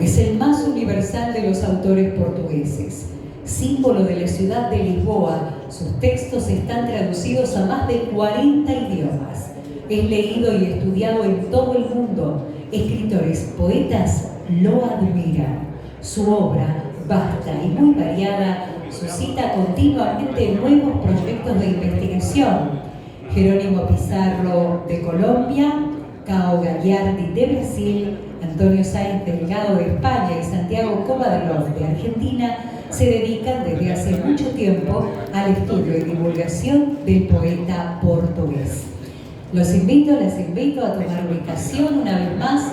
Es el más universal de los autores portugueses. Símbolo de la ciudad de Lisboa, sus textos están traducidos a más de 40 idiomas. Es leído y estudiado en todo el mundo. Escritores, poetas lo admiran. Su obra, vasta y muy variada, suscita continuamente nuevos proyectos de investigación. Jerónimo Pizarro de Colombia, Cao Gagliardi de Brasil, Antonio Sáenz Delgado de España y Santiago Kovadlov de Argentina se dedican desde hace mucho tiempo al estudio y divulgación del poeta portugués. Las invito a tomar ubicación una vez más.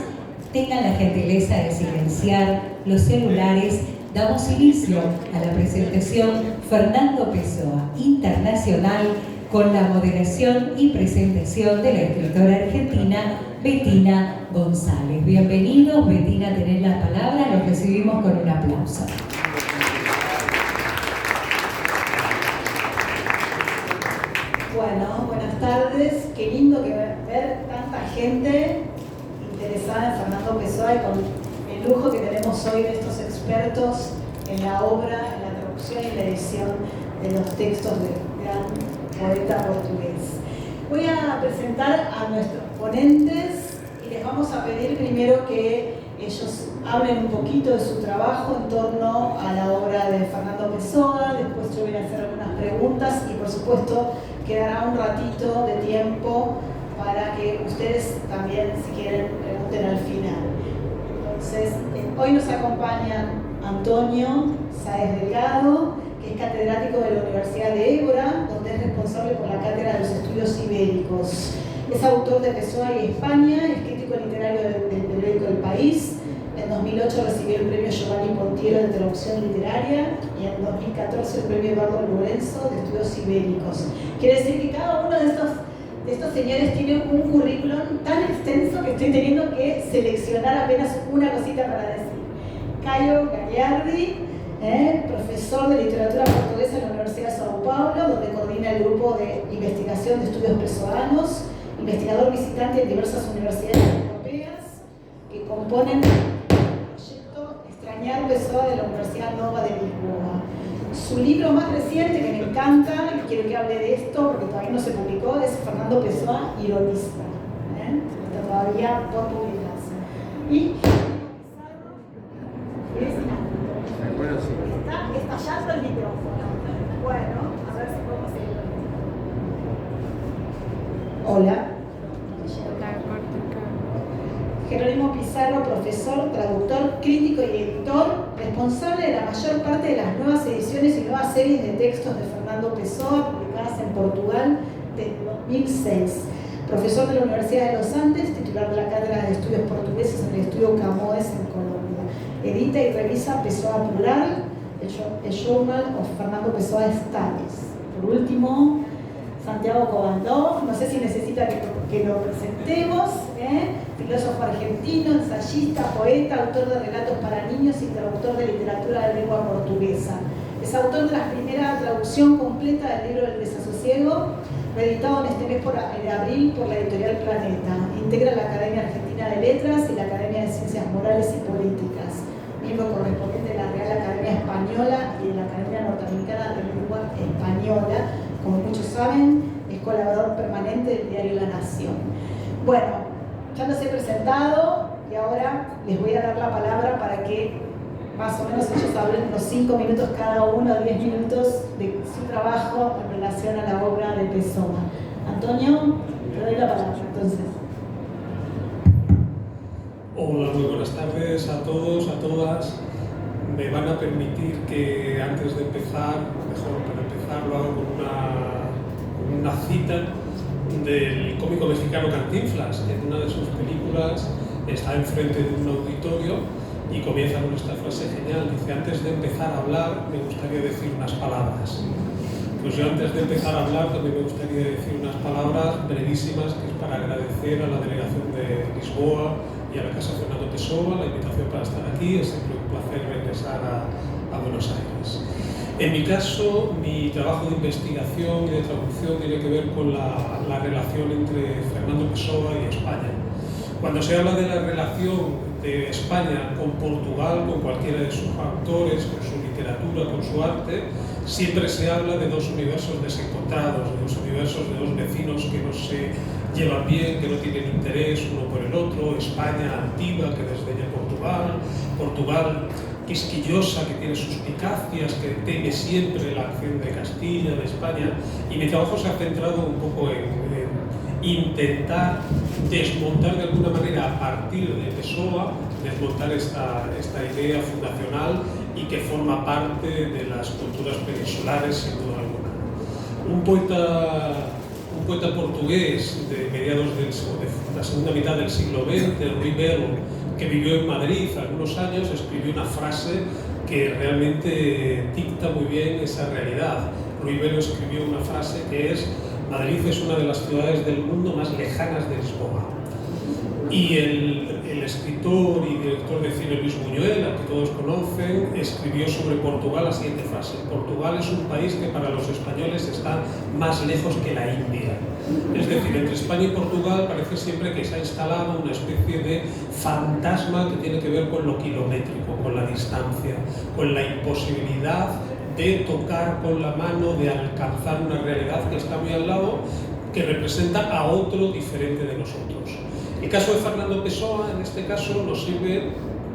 Tengan la gentileza de silenciar los celulares. Damos inicio a la presentación Fernando Pessoa Internacional con la moderación y presentación de la escritora argentina Bettina González. Bienvenidos, Bettina, tenés la palabra, los recibimos con un aplauso. Bueno, buenas tardes, qué lindo que ver tanta gente interesada en Fernando Pessoa y con el lujo que tenemos hoy de estos expertos en la obra, en la traducción y la edición de los textos del gran poeta portugués. Voy a presentar a nuestros ponentes y les vamos a pedir primero que ellos hablen un poquito de su trabajo en torno a la obra de Fernando Pessoa. Después yo voy a hacer algunas preguntas y por supuesto quedará un ratito de tiempo para que ustedes también, si quieren, pregunten al final. Entonces, hoy nos acompañan Antonio Sáenz Delgado, que es catedrático de la Universidad de Évora, donde es responsable por la Cátedra de los Estudios Ibéricos. Es autor de Pessoa y España, es crítico literario del periódico El País. En 2008 recibió el premio Giovanni Pontiero de traducción literaria y en 2014 el premio Eduardo Lorenzo de estudios ibéricos. Quiere decir que cada uno de estos señores tiene un currículum tan extenso que estoy teniendo que seleccionar apenas una cosita para decir. Caio Gagliardi, profesor de literatura portuguesa en la Universidad de São Paulo, donde coordina el grupo de investigación de estudios pessoanos, investigador visitante en diversas universidades europeas que componen Extrañar Pessoa de la Universidad Nova de Lisboa. Su libro más reciente, que me encanta, y quiero que hable de esto porque todavía no se publicó, es Fernando Pessoa, ironista. Está todavía por publicarse. Y está estallando el micrófono. Bueno, a ver si podemos seguir. Hola. Jerónimo Pizarro, profesor, traductor, crítico y editor, responsable de la mayor parte de las nuevas ediciones y nuevas series de textos de Fernando Pessoa, publicadas en Portugal desde 2006. Profesor de la Universidad de los Andes, titular de la Cátedra de Estudios Portugueses en el Estudio Camões en Colombia. Edita y revisa Pessoa Plural, el Journal of Fernando Pessoa Studies. Por último, Santiago Kovadlov, no sé si necesita que lo presentemos, filósofo argentino, ensayista, poeta, autor de relatos para niños y traductor de literatura de lengua portuguesa. Es autor de la primera traducción completa del libro del desasosiego, reeditado en este mes de abril por la editorial Planeta. Integra la Academia Argentina de Letras y la Academia de Ciencias Morales y Políticas. Miembro correspondiente de la Real Academia Española y de la Academia Norteamericana de Lengua Española. Como muchos saben, es colaborador permanente del diario La Nación. Bueno, ya los he presentado y ahora les voy a dar la palabra para que más o menos ellos hablen unos 5 minutos cada uno, 10 minutos de su trabajo en relación a la obra de Pessoa. Antonio, te doy la palabra entonces. Hola, muy buenas tardes a todos, a todas. Me van a permitir que antes de empezar, mejor para empezar, lo hago con una cita del cómico mexicano Cantinflas. En una de sus películas está enfrente de un auditorio y comienza con esta frase genial. Dice: antes de empezar a hablar me gustaría decir unas palabras. Pues yo antes de empezar a hablar también me gustaría decir unas palabras brevísimas, que es para agradecer a la delegación de Lisboa y a la Casa Fernando Pessoa la invitación para estar aquí. Es siempre un placer regresar a Buenos Aires. En mi caso, mi trabajo de investigación y de traducción tiene que ver con la relación entre Fernando Pessoa y España. Cuando se habla de la relación de España con Portugal, con cualquiera de sus autores, con su literatura, con su arte, siempre se habla de dos universos desencontrados, de dos universos de dos vecinos que no se llevan bien, que no tienen interés uno por el otro, España altiva que desdeña Portugal, Portugal quisquillosa que tiene suspicacias, que teme siempre la acción de Castilla, de España, y mi trabajo se ha centrado un poco en intentar desmontar de alguna manera a partir de Pessoa, desmontar esta idea fundacional y que forma parte de las culturas peninsulares sin duda alguna. Un poeta portugués de mediados de la segunda mitad del siglo XX, Rui Belo, que vivió en Madrid algunos años, escribió una frase que realmente dicta muy bien esa realidad. Rui Belo escribió una frase que es: Madrid es una de las ciudades del mundo más lejanas de Lisboa. Y el escritor y director de cine Luis Buñuel, al que todos conocen, escribió sobre Portugal la siguiente frase: Portugal es un país que para los españoles está más lejos que la India. Es decir, entre España y Portugal parece siempre que se ha instalado una especie de fantasma que tiene que ver con lo kilométrico, con la distancia, con la imposibilidad de tocar con la mano, de alcanzar una realidad que está muy al lado, que representa a otro diferente de nosotros. El caso de Fernando Pessoa, en este caso, nos sirve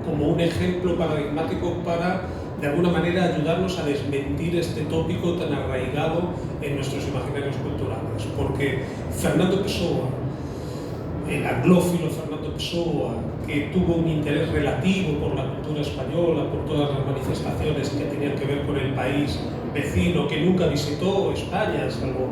como un ejemplo paradigmático para, de alguna manera, ayudarnos a desmentir este tópico tan arraigado en nuestros imaginarios culturales. Porque Fernando Pessoa, el anglófilo Fernando Pessoa, que tuvo un interés relativo por la cultura española, por todas las manifestaciones que tenían que ver con el país vecino, que nunca visitó España, salvo,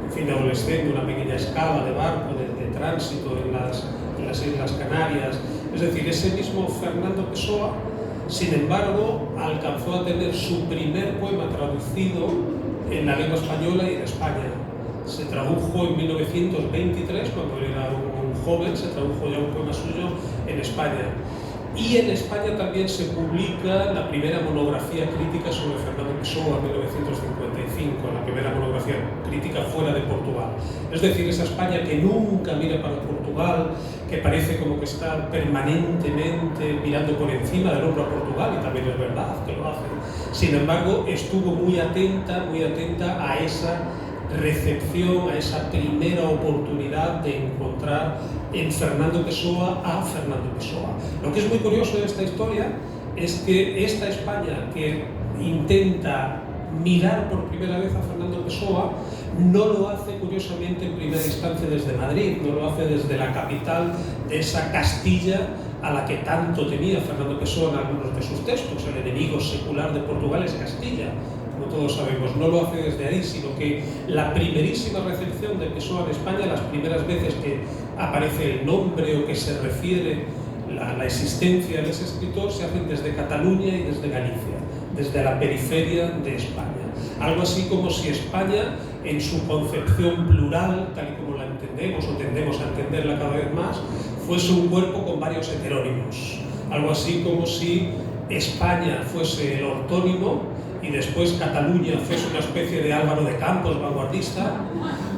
en fin, de adolescente, una pequeña escala de barco, de tránsito en las Islas Canarias. Es decir, ese mismo Fernando Pessoa, sin embargo, alcanzó a tener su primer poema traducido en la lengua española y en España. Se tradujo en 1923, cuando él era un joven, se tradujo ya un poema suyo en España. Y en España también se publica la primera monografía crítica sobre Fernando Pessoa en 1955, la primera monografía crítica fuera de Portugal. Es decir, esa España que nunca mira para Portugal, que parece como que está permanentemente mirando por encima del hombro a Portugal, y también es verdad que lo hace. Sin embargo, estuvo muy atenta a esa recepción, a esa primera oportunidad de encontrar en Fernando Pessoa a Fernando Pessoa. Lo que es muy curioso de esta historia es que esta España que intenta mirar por primera vez a Fernando Pessoa no lo hace curiosamente en primera instancia desde Madrid, no lo hace desde la capital de esa Castilla a la que tanto temía Fernando Pessoa en algunos de sus textos. El enemigo secular de Portugal es Castilla, como todos sabemos. No lo hace desde ahí, sino que la primerísima recepción de Pessoa en España, las primeras veces que aparece el nombre o que se refiere la existencia de ese escritor, se hacen desde Cataluña y desde Galicia, desde la periferia de España. Algo así como si España, en su concepción plural, tal y como la entendemos o tendemos a entenderla cada vez más, fuese un cuerpo con varios heterónimos. Algo así como si España fuese el ortónimo y después Cataluña fuese una especie de Álvaro de Campos vanguardista,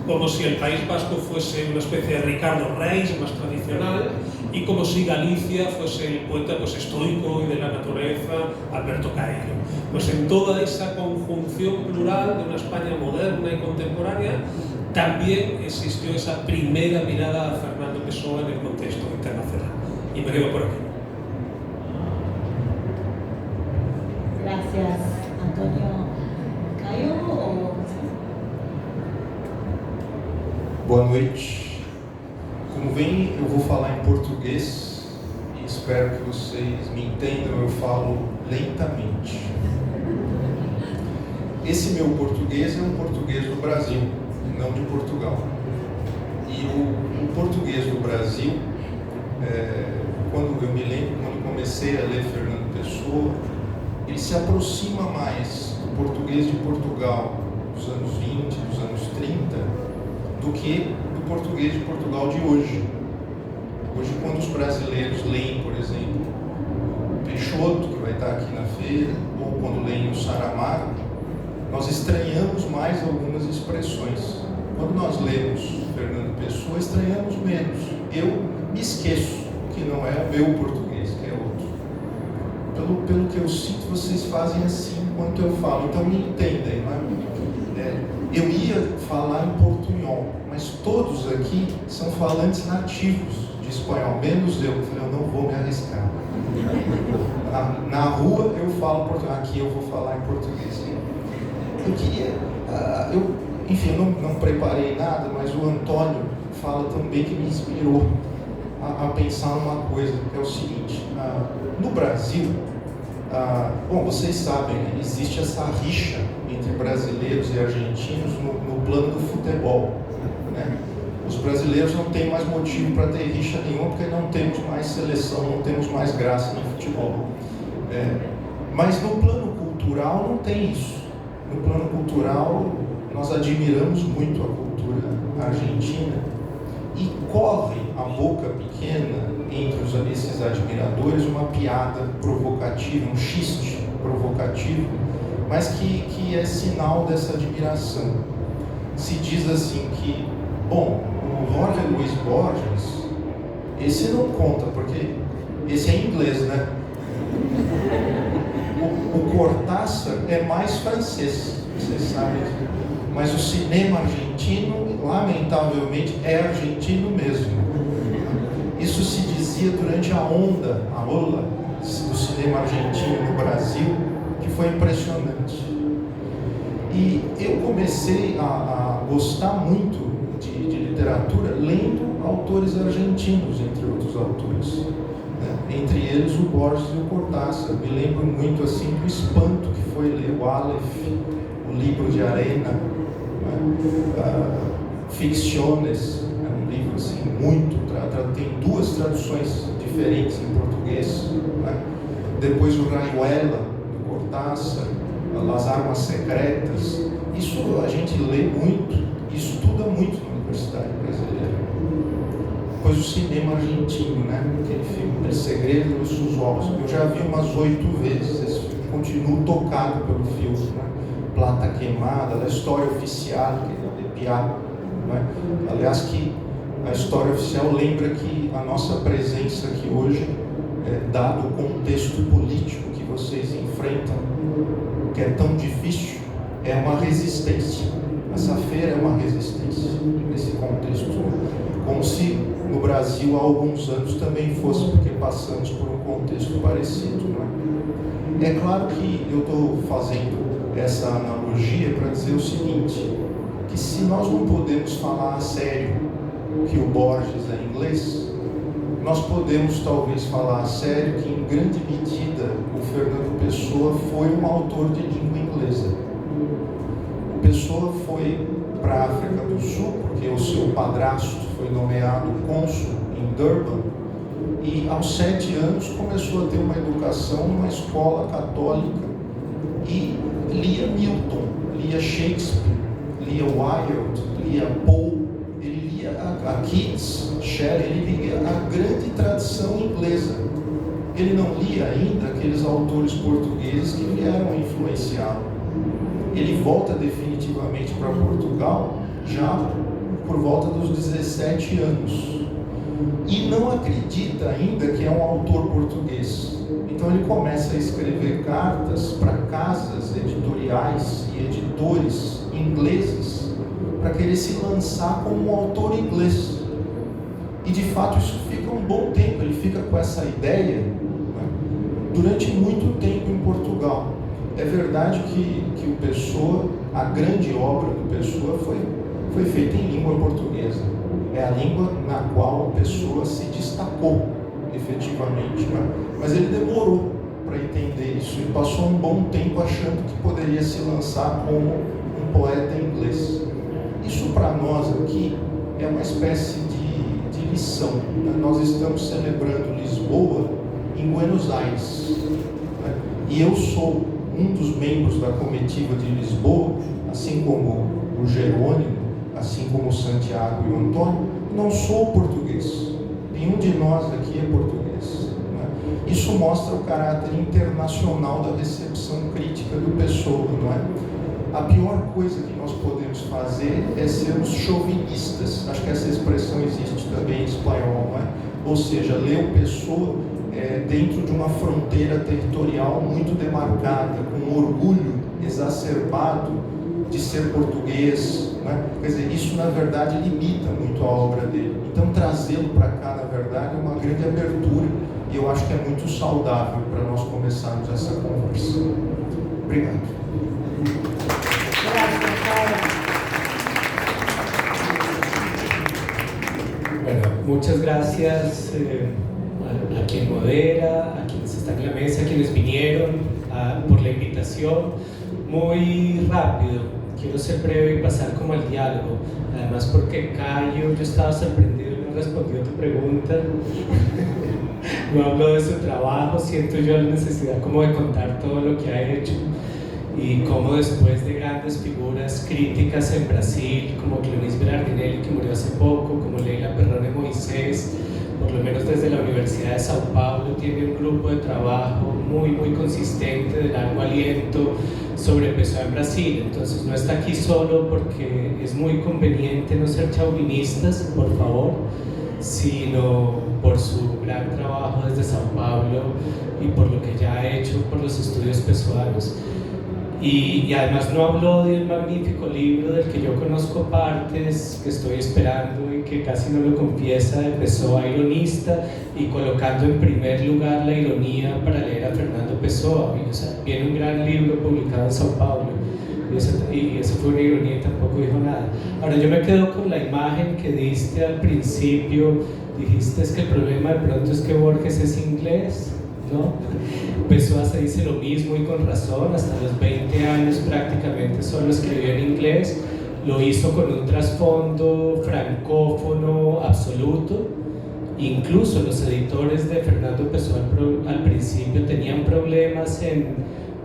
como si el País Vasco fuese una especie de Ricardo Reis más tradicional, y como si Galicia fuese el poeta estoico y de la naturaleza Alberto Caeiro. Pues en toda esa conjunción plural de una España moderna y contemporánea también existió esa primera mirada a Fernando Pessoa en el contexto internacional. Y me quedo por aquí. Gracias, Antonio. Caio ou... Boa noite. Como vem, eu vou falar em português e espero que vocês me entendam, eu falo lentamente. Esse meu português é um português do Brasil, não de Portugal. E o português do Brasil, quando eu me lembro, quando comecei a ler Fernando Pessoa, ele se aproxima mais do português de Portugal dos anos 20, dos anos 30, do que do português de Portugal de hoje. Hoje, quando os brasileiros leem, por exemplo, Peixoto, que vai estar aqui na feira, ou quando leem o Saramago, nós estranhamos mais algumas expressões. Quando nós lemos Fernando Pessoa, estranhamos menos. Eu me esqueço que não é o meu português, que pelo que eu sinto, vocês fazem assim enquanto eu falo, então me entendem, não é? Eu ia falar em portunhol, mas todos aqui são falantes nativos de espanhol, menos eu. Eu não vou me arriscar. Na rua eu falo portunhol, aqui eu vou falar em português. Eu queria, enfim, eu não preparei nada, mas o Antônio fala também que me inspirou a pensar numa coisa, que é o seguinte: no Brasil, bom, vocês sabem, né, existe essa rixa entre brasileiros e argentinos no plano do futebol, né? Os brasileiros não têm mais motivo para ter rixa nenhuma, porque não temos mais seleção, não temos mais graça no futebol. Mas no plano cultural não tem isso. No plano cultural, nós admiramos muito a cultura argentina e corre a boca pequena entre esses admiradores uma piada provocativa, um xiste provocativo, mas que é sinal dessa admiração. Se diz assim que, bom, o Jorge Luis Borges, esse não conta, porque esse é inglês, né? O Cortázar é mais francês, vocês sabem, mas o cinema argentino, lamentavelmente, é argentino mesmo. Isso se dizia durante a ola do cinema argentino no Brasil, que foi impressionante. E eu comecei a gostar muito de literatura lendo autores argentinos, entre outros autores, né? Entre eles o Borges e o Cortázar. Me lembro muito assim do espanto que foi ler o Aleph, o Livro de Arena, né? Ficciones, é um livro assim muito, tem duas traduções diferentes em português, né? Depois o Rayuela do Cortázar, As Armas Secretas. Isso a gente lê muito, estuda muito na Universidade Brasileira. Depois o cinema argentino, né? Aquele filme El Segredo dos Sus Ojos. Eu já vi umas 8 vezes esse filme, continuo tocado pelo filme, né? Plata Queimada, a história oficial, que é de Piá, né? Aliás, que a história oficial lembra que a nossa presença aqui hoje, dado o contexto político que vocês enfrentam, que é tão difícil, é uma resistência. Essa feira é uma resistência nesse contexto, como se no Brasil há alguns anos também fosse, porque passamos por um contexto parecido, não é? É claro que eu estou fazendo essa analogia para dizer o seguinte, que se nós não podemos falar a sério que o Borges é inglês, nós podemos talvez falar a sério que em grande medida o Fernando Pessoa foi um autor de língua inglesa. O Pessoa foi para a África do Sul, porque o seu padrasto foi nomeado cônsul em Durban, e aos 7 anos começou a ter uma educação numa escola católica e lia Milton, lia Shakespeare, lia Wilde, lia Poe, ele lia a Keats, Shelley, ele lia a grande tradição inglesa. Ele não lia ainda aqueles autores portugueses que vieram influenciá-lo. Ele volta definitivamente para Portugal já por volta dos 17 anos e não acredita ainda que é um autor português. Então ele começa a escrever cartas para casas editoriais e editores ingleses para querer se lançar como um autor inglês. E de fato isso fica um bom tempo, ele fica com essa ideia, né, durante muito tempo em Portugal. É verdade que o Pessoa, a grande obra do Pessoa foi feita em língua portuguesa. É a língua na qual a Pessoa se destacou, efetivamente, né? Mas ele demorou para entender isso e passou um bom tempo achando que poderia se lançar como um poeta inglês. Isso para nós aqui é uma espécie de lição, né? Nós estamos celebrando Lisboa em Buenos Aires, né? E eu sou um dos membros da comitiva de Lisboa, assim como o Jerônimo, assim como o Santiago e o Antônio, não sou português. Nenhum de nós aqui é português, né? Isso mostra o caráter internacional da recepção crítica do Pessoa, não é? A pior coisa que nós podemos fazer é sermos chauvinistas. Acho que essa expressão existe também em espanhol, não é? Ou seja, ler o Pessoa dentro de uma fronteira territorial muito demarcada, com um orgulho exacerbado de ser português, né? Quer dizer, isso na verdade limita muito a obra dele. Então trazê-lo para cá, na verdade, é uma grande abertura e eu acho que é muito saudável para nós começarmos essa conversa. Obrigado. Bueno, muchas gracias a quien modera, a quienes están en la mesa, a quienes vinieron, por la invitación. Muy rápido, quiero ser breve y pasar como al diálogo, además porque Cayo, yo estaba sorprendido y no respondió a tu pregunta. No habló de su trabajo, siento yo la necesidad como de contar todo lo que ha hecho y cómo después de grandes figuras críticas en Brasil, como Clonis Berardinelli, que murió hace poco, como Leila Perrone Moisés, por lo menos desde la Universidad de Sao Paulo, tiene un grupo de trabajo muy consistente, de largo aliento, sobre Pessoa en Brasil. Entonces no está aquí solo porque es muy conveniente no ser chauvinistas, por favor, sino por su gran trabajo desde Sao Paulo y por lo que ya ha hecho por los estudios pessoanos. Y además no habló de un magnífico libro del que yo conozco partes, que estoy esperando y que casi no lo confiesa, de Pessoa Ironista, y colocando en primer lugar la ironía para leer a Fernando Pessoa. O sea, viene un gran libro publicado en Sao Paulo, y eso fue una ironía y tampoco dijo nada. Ahora yo me quedo con la imagen que diste al principio, dijiste es que el problema de pronto es que Borges es inglés, ¿no? Pessoa se dice lo mismo y con razón, hasta los 20 años prácticamente solo escribió en inglés, lo hizo con un trasfondo francófono absoluto. Incluso los editores de Fernando Pessoa al principio tenían problemas en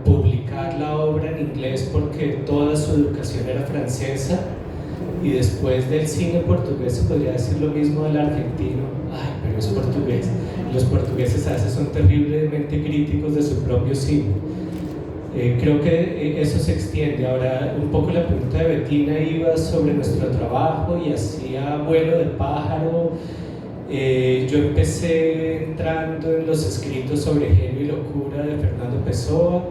publicar la obra en inglés porque toda su educación era francesa, y después del cine portugués se podría decir lo mismo del argentino. Ay, pero es portugués. Los portugueses a veces son terriblemente críticos de su propio cine. Creo que eso se extiende. Ahora, un poco la pregunta de Bettina iba sobre nuestro trabajo y hacía vuelo de pájaro. Yo empecé entrando en los escritos sobre genio y locura de Fernando Pessoa.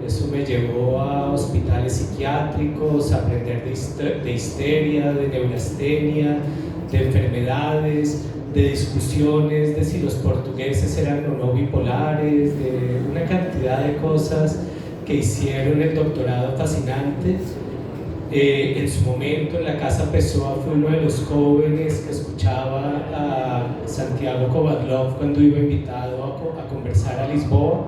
Eso me llevó a hospitales psiquiátricos, a aprender de histeria, de neurastenia, de enfermedades, de discusiones de si los portugueses eran o no bipolares, de una cantidad de cosas que hicieron el doctorado fascinante. En su momento en la Casa Pessoa fue uno de los jóvenes que escuchaba a Santiago Kovadlov cuando iba invitado a conversar a Lisboa,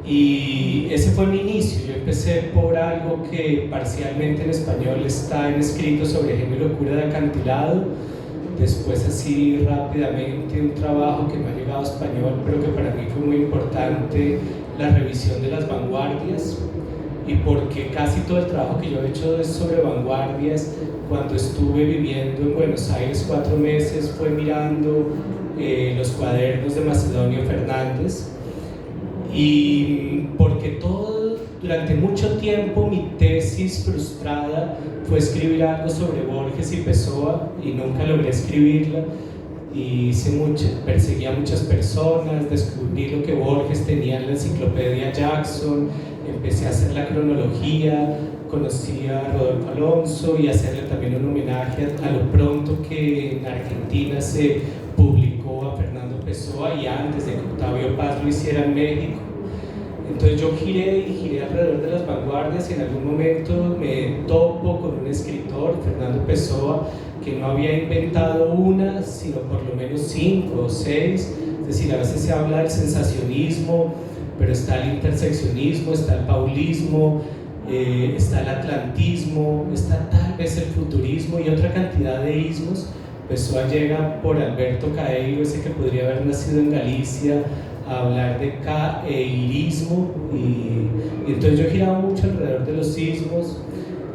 y ese fue mi inicio. Yo empecé por algo que parcialmente en español está en escrito sobre genio y locura de Acantilado, después así rápidamente un trabajo que no ha llegado a español pero que para mí fue muy importante, la revisión de las vanguardias, y porque casi todo el trabajo que yo he hecho es sobre vanguardias. Cuando estuve viviendo en Buenos Aires 4 meses fue mirando los cuadernos de Macedonio Fernández, y porque durante mucho tiempo mi tesis frustrada fue escribir algo sobre Borges y Pessoa y nunca logré escribirla, y perseguí a muchas personas, descubrí lo que Borges tenía en la enciclopedia Jackson, empecé a hacer la cronología, conocí a Rodolfo Alonso y hacerle también un homenaje a lo pronto que en Argentina se publicó a Fernando Pessoa y antes de que Octavio Paz lo hiciera en México. Entonces yo giré alrededor de las vanguardias y en algún momento me topo con un escritor, Fernando Pessoa, que no había inventado una, sino por lo menos 5 o 6. Es decir, a veces se habla del sensacionismo, pero está el interseccionismo, está el paulismo, está el atlantismo, está tal vez el futurismo y otra cantidad de ismos. Pessoa llega por Alberto Caeiro, ese que podría haber nacido en Galicia, a hablar de caeirismo, y entonces yo he girado mucho alrededor de los ismos.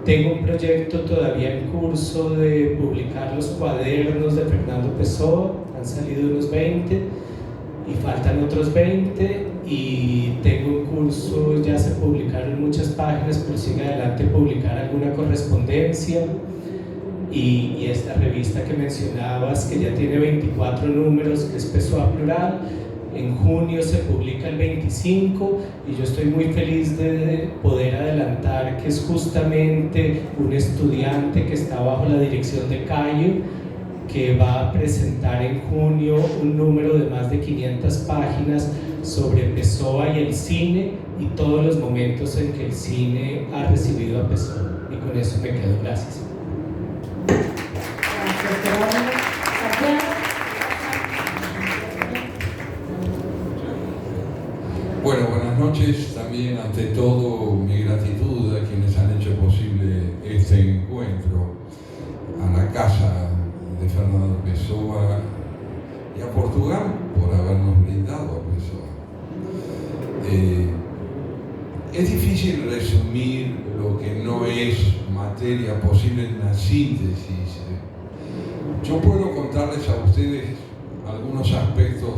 Tengo un proyecto todavía en curso de publicar los cuadernos de Fernando Pessoa, han salido unos 20 y faltan otros 20, y tengo un curso, ya se publicaron muchas páginas, pero sigue adelante publicar alguna correspondencia, y esta revista que mencionabas, que ya tiene 24 números, que es Pessoa Plural, En junio se publica el 25 y yo estoy muy feliz de poder adelantar que es justamente un estudiante que está bajo la dirección de Cayo que va a presentar en junio un número de más de 500 páginas sobre Pessoa y el cine y todos los momentos en que el cine ha recibido a Pessoa. Y con eso me quedo. Gracias. Bueno, buenas noches. También, ante todo, mi gratitud a quienes han hecho posible este encuentro, a la Casa de Fernando Pessoa y a Portugal por habernos brindado a Pessoa. Es difícil resumir lo que no es materia posible en una síntesis. Yo puedo contarles a ustedes algunos aspectos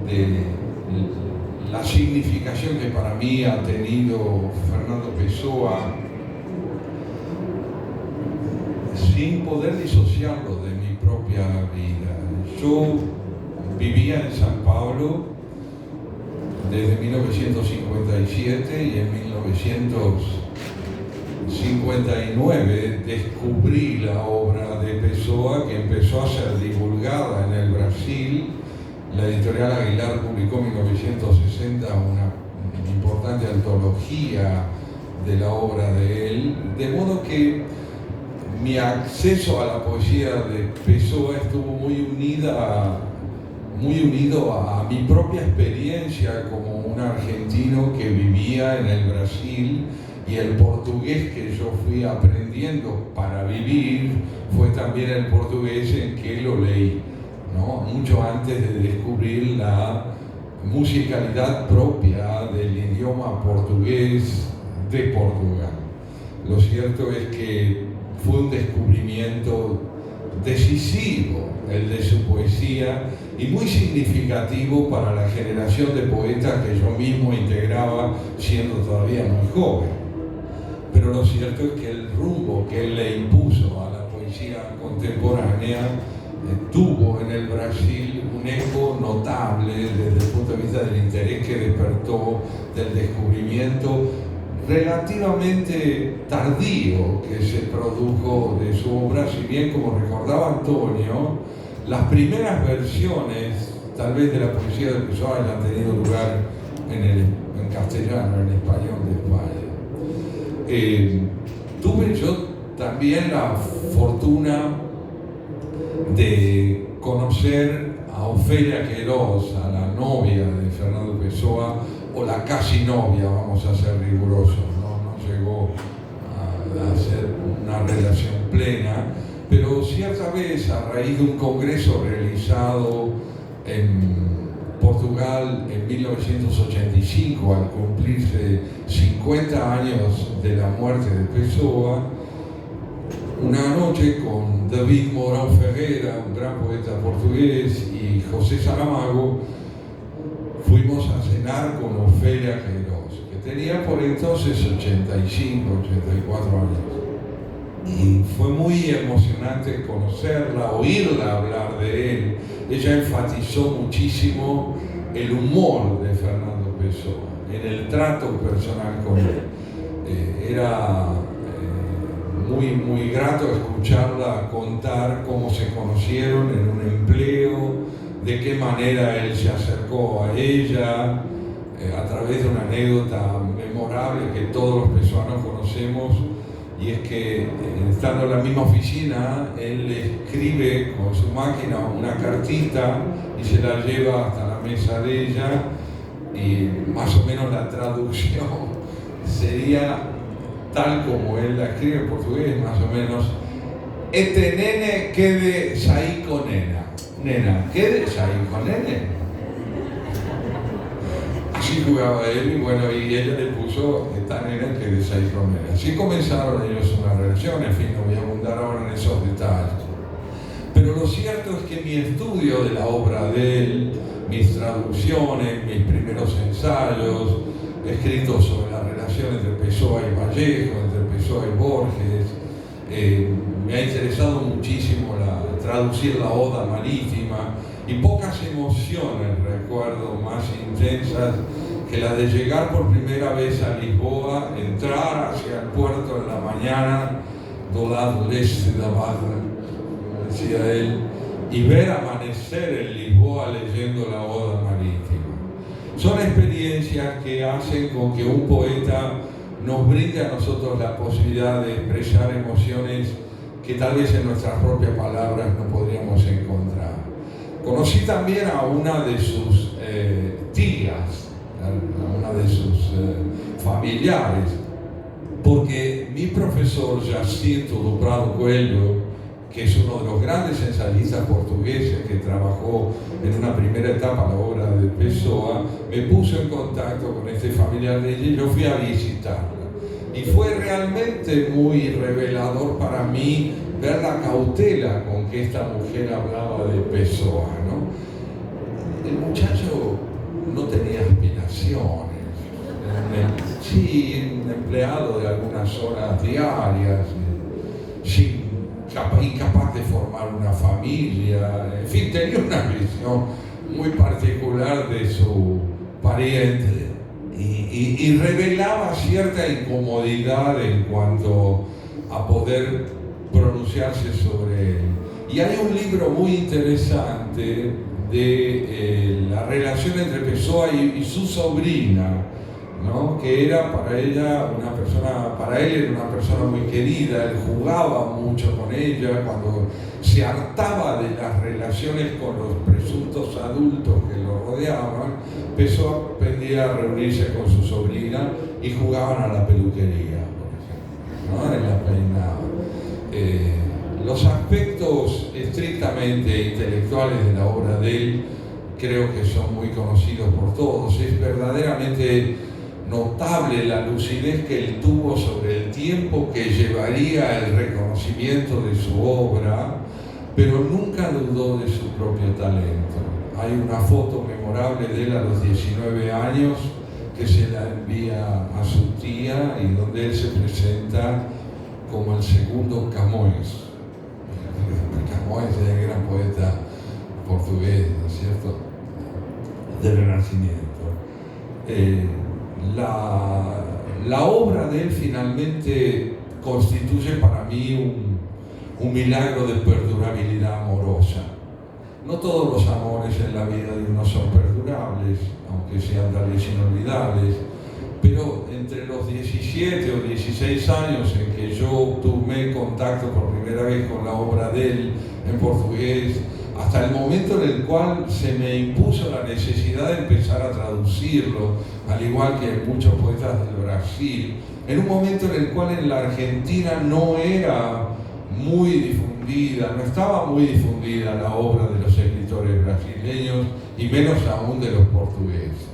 de la significación que para mí ha tenido Fernando Pessoa sin poder disociarlo de mi propia vida. Yo vivía en San Pablo desde 1957 y en 1959 descubrí la obra de Pessoa, que empezó a ser divulgada en el Brasil. La editorial Aguilar publicó en 1960 una importante antología de la obra de él, de modo que mi acceso a la poesía de Pessoa estuvo muy unido a mi propia experiencia como un argentino que vivía en el Brasil, y el portugués que yo fui aprendiendo para vivir fue también el portugués en que lo leí, ¿no? Mucho antes de descubrir la musicalidad propia del idioma portugués de Portugal. Lo cierto es que fue un descubrimiento decisivo el de su poesía y muy significativo para la generación de poetas que yo mismo integraba siendo todavía muy joven. Pero lo cierto es que el rumbo que él le impuso a la poesía contemporánea tuvo en el Brasil un eco notable desde el punto de vista del interés que despertó, del descubrimiento relativamente tardío que se produjo de su obra. Si bien, como recordaba Antonio, las primeras versiones tal vez de la poesía de Pessoa han tenido lugar en castellano, en español de España. Tuve yo también la fortuna de conocer a Ofelia Queiroz, a la novia de Fernando Pessoa, o la casi novia, vamos a ser rigurosos, no llegó a ser una relación plena, pero cierta vez, a raíz de un congreso realizado en Portugal en 1985, al cumplirse 50 años de la muerte de Pessoa, una noche con David Mourão Ferreira, un gran poeta portugués, y José Saramago, fuimos a cenar con Ofelia Queiroz, que tenía por entonces 85, 84 años. Y fue muy emocionante conocerla, oírla hablar de él. Ella enfatizó muchísimo el humor de Fernando Pessoa en el trato personal con él. Era muy grato escucharla contar cómo se conocieron en un empleo, de qué manera él se acercó a ella, a través de una anécdota memorable que todos los pessoanos conocemos, y es que estando en la misma oficina, él le escribe con su máquina una cartita y se la lleva hasta la mesa de ella, y más o menos la traducción sería tal como él la escribe en portugués, más o menos: "Este nene quede saí con nena". Nena, ¿quedes ahí con nene? Así jugaba él, y bueno, y ella le puso: "Esta nena, quedes ahí con nena". Así comenzaron ellos una relación. En fin, no voy a abundar ahora en esos detalles. Pero lo cierto es que mi estudio de la obra de él, mis traducciones, mis primeros ensayos, escritos sobre la relación entre Pessoa y Vallejo, entre Pessoa y Borges, me ha interesado muchísimo traducir la Oda Marítima, y pocas emociones recuerdo más intensas que la de llegar por primera vez a Lisboa, entrar hacia el puerto en la mañana, do lado leste da barra, como decía él, y ver amanecer en Lisboa leyendo la Oda Marítima. Son experiencias que hacen con que un poeta nos brinde a nosotros la posibilidad de expresar emociones que tal vez en nuestras propias palabras no podríamos encontrar. Conocí también a una de sus tías, a una de sus familiares, porque mi profesor Jacinto do Prado Coelho, que es uno de los grandes ensayistas portugueses que trabajó en una primera etapa la obra de Pessoa, me puso en contacto con este familiar de ella y yo fui a visitarla. Y fue realmente muy revelador para mí ver la cautela con que esta mujer hablaba de Pessoa, ¿no? El muchacho no tenía aspiraciones, sí, un empleado de algunas horas diarias, incapaz de formar una familia, en fin, tenía una visión muy particular de su pariente y revelaba cierta incomodidad en cuanto a poder pronunciarse sobre él. Y hay un libro muy interesante de la relación entre Pessoa y su sobrina, ¿no? Que era para ella una persona, para él era una persona muy querida, él jugaba mucho con ella, cuando se hartaba de las relaciones con los presuntos adultos que lo rodeaban, Pessoa aprendía a reunirse con su sobrina y jugaban a la peluquería, por ejemplo, ¿no? Él la peinaba. Los aspectos estrictamente intelectuales de la obra de él creo que son muy conocidos por todos. Es verdaderamente notable la lucidez que él tuvo sobre el tiempo que llevaría el reconocimiento de su obra, pero nunca dudó de su propio talento. Hay una foto memorable de él a los 19 años que se la envía a su tía y donde él se presenta como el segundo Camões. Camões es el gran poeta portugués, ¿no es cierto?, del Renacimiento. La obra de él finalmente constituye para mí un milagro de perdurabilidad amorosa. No todos los amores en la vida de uno son perdurables, aunque sean tal vez inolvidables, pero entre los 17 o 16 años en que yo tuve contacto por primera vez con la obra de él en portugués, hasta el momento en el cual se me impuso la necesidad de empezar a traducirlo, al igual que muchos poetas del Brasil, en un momento en el cual en la Argentina no era muy difundida, no estaba muy difundida la obra de los escritores brasileños y menos aún de los portugueses.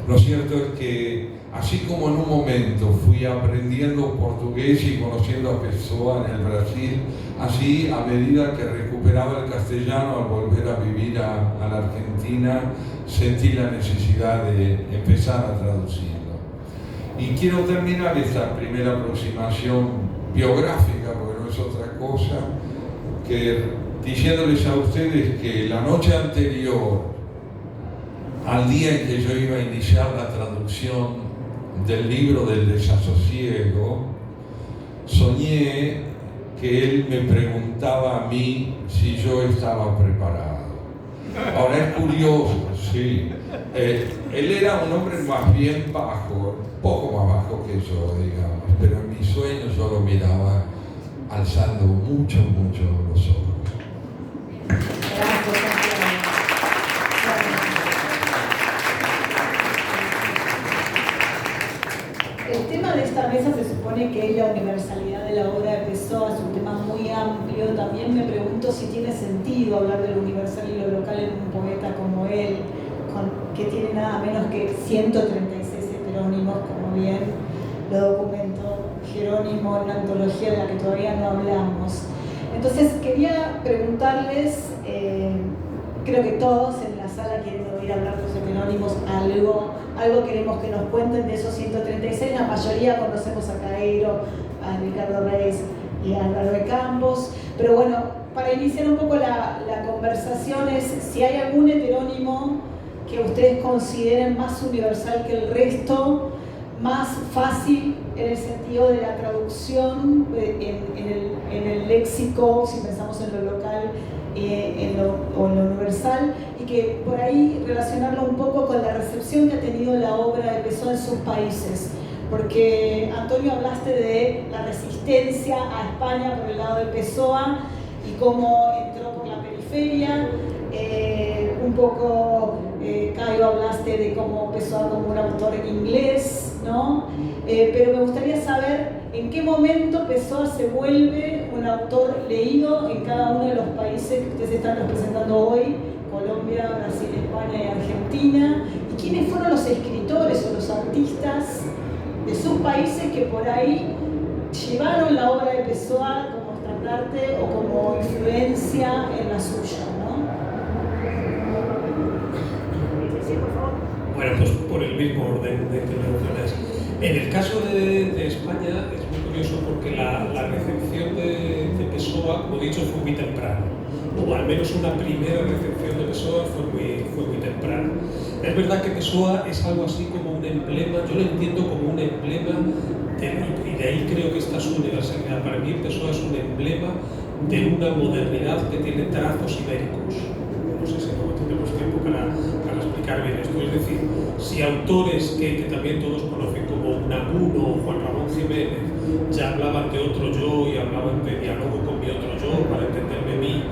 Lo cierto es que, así como en un momento fui aprendiendo portugués y conociendo a Pessoa en el Brasil, así a medida que recuperaba el castellano al volver a vivir a la Argentina, sentí la necesidad de empezar a traducirlo. Y quiero terminar esta primera aproximación biográfica, porque no es otra cosa, que diciéndoles a ustedes que la noche anterior al día en que yo iba a iniciar la traducción del libro del desasosiego, soñé que él me preguntaba a mí si yo estaba preparado. Ahora es curioso, sí. Él era un hombre más bien bajo, poco más bajo que yo, digamos, pero en mis sueños yo lo miraba alzando mucho, mucho los ojos. El tema de esta mesa se supone que es la universalidad de la obra de Pessoa, es un tema muy amplio. También me pregunto si tiene sentido hablar de lo universal y lo local en un poeta como él, que tiene nada menos que 136 heterónimos, como bien lo documentó Jerónimo en una antología de la que todavía no hablamos. Entonces quería preguntarles, creo que todos en la sala quieren oír hablar de los heterónimos, algo queremos que nos cuenten de esos 136, la mayoría conocemos a Caeiro, a Ricardo Reis y a Álvaro de Campos, pero bueno, para iniciar un poco la conversación es si hay algún heterónimo que ustedes consideren más universal que el resto, más fácil en el sentido de la traducción en el léxico, si pensamos en lo local o en lo universal, y que por ahí relacionarlo un poco con la recepción que ha tenido la obra de Pessoa en sus países. Porque, Antonio, hablaste de la resistencia a España por el lado de Pessoa y cómo entró por la periferia. Un poco, Caio, hablaste de cómo Pessoa como un autor inglés, ¿no? Pero me gustaría saber en qué momento Pessoa se vuelve un autor leído en cada uno de los países que ustedes están representando hoy, Colombia, Brasil, España y Argentina, y quiénes fueron los escritores o los artistas de sus países que por ahí llevaron la obra de Pessoa como estandarte o como influencia en la suya, ¿no? Bueno, pues por el mismo orden de que mencionas. En el caso de España es muy curioso porque la recepción de Pessoa, como he dicho, fue muy temprano. O al menos una primera recepción de Pessoa fue muy temprana. Es verdad que Pessoa es algo así como un emblema, yo lo entiendo como un emblema, y de ahí creo que está su universalidad. Para mí Pessoa es un emblema de una modernidad que tiene trazos ibéricos. No sé si no tenemos tiempo para explicar bien esto. Es decir, si autores que también todos conocen como Unamuno o Juan Ramón Jiménez ya hablaban de otro yo y hablaban de diálogo con mi otro yo para entenderme a mí,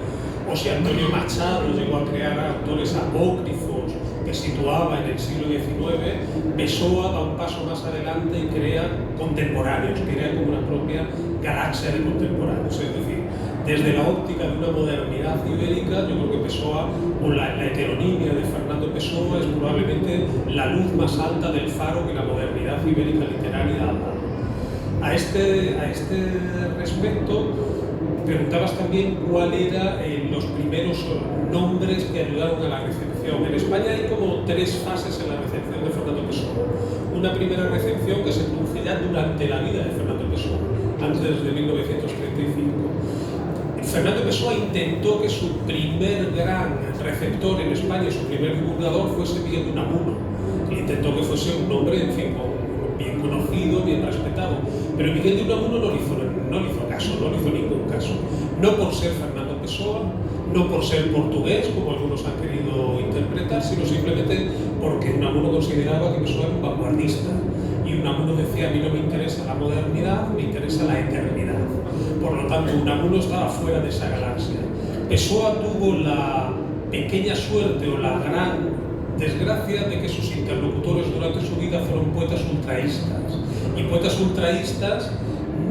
o si Antonio Machado llegó a crear autores apócrifos que situaba en el siglo XIX, Pessoa da un paso más adelante y crea contemporáneos, crea como una propia galaxia de contemporáneos. Es decir, desde la óptica de una modernidad ibérica, yo creo que Pessoa, o la heteronimia de Fernando Pessoa, es probablemente la luz más alta del faro que la modernidad ibérica literaria ha dado. A este respecto, preguntabas también cuál eran los primeros nombres que ayudaron a la recepción. En España hay como tres fases en la recepción de Fernando Pessoa. Una primera recepción que se produce ya durante la vida de Fernando Pessoa, antes de 1935. Fernando Pessoa intentó que su primer gran receptor en España, su primer divulgador, fuese Miguel de Unamuno. Intentó que fuese un hombre, en fin, bien conocido, bien respetado. Pero Miguel de Unamuno no le hizo caso, no le hizo ningún caso. No por ser Fernando Pessoa, no por ser portugués, como algunos han querido interpretar, sino simplemente porque Unamuno consideraba que Pessoa era un vanguardista. Y Unamuno decía, a mí no me interesa la modernidad, me interesa la eternidad. Por lo tanto, Unamuno estaba fuera de esa galaxia. Pessoa tuvo la pequeña suerte o la gran desgracia de que sus interlocutores durante su vida fueron poetas ultraístas. Y poetas ultraístas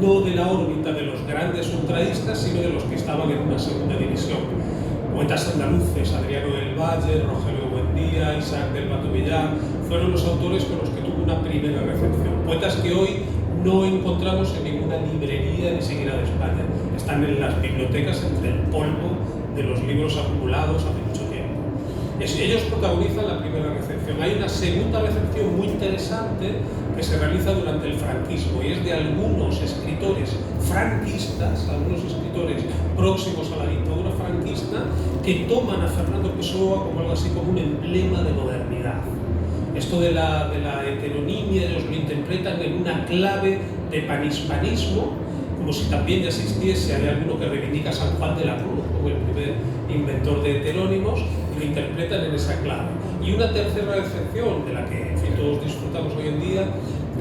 no de la órbita de los grandes ultraístas, sino de los que estaban en una segunda división. Poetas andaluces, Adriano del Valle, Rogelio Buendía, Isaac del Mato Villar, fueron los autores con los que tuvo una primera recepción. Poetas que hoy no encontramos en ninguna librería ni siquiera de España. Están en las bibliotecas entre el polvo de los libros acumulados hace mucho tiempo. Ellos protagonizan la primera recepción. Hay una segunda recepción muy interesante que se realiza durante el franquismo y es de algunos escritores franquistas, algunos escritores próximos a la dictadura franquista, que toman a Fernando Pessoa como algo así como un emblema de modernidad. Esto de la heteronimia, ellos lo interpretan en una clave de panhispanismo, como si también ya existiese, hay alguno que reivindica a San Juan de la Cruz como el primer inventor de heterónimos, y lo interpretan en esa clave. Y una tercera recepción, de la que en fin, todos disfrutamos hoy en día,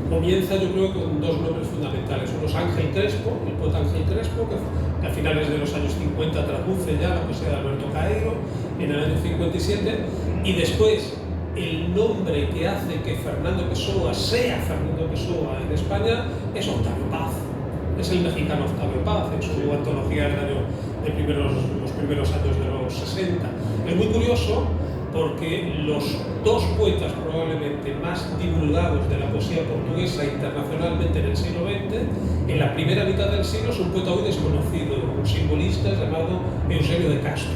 comienza yo creo con dos nombres fundamentales. Uno es Ángel Crespo, el poeta Ángel Crespo, que a finales de los años 50 traduce ya la poesía de Alberto Caeiro, en el año 57, y después el nombre que hace que Fernando Pessoa sea Fernando Pessoa en España es Octavio Paz. Es el mexicano Octavio Paz, en su antología de los primeros años de los 60. Es muy curioso porque los dos poetas probablemente más divulgados de la poesía portuguesa internacionalmente en el siglo XX, en la primera mitad del siglo, es un poeta hoy desconocido, un simbolista llamado Eusebio de Castro.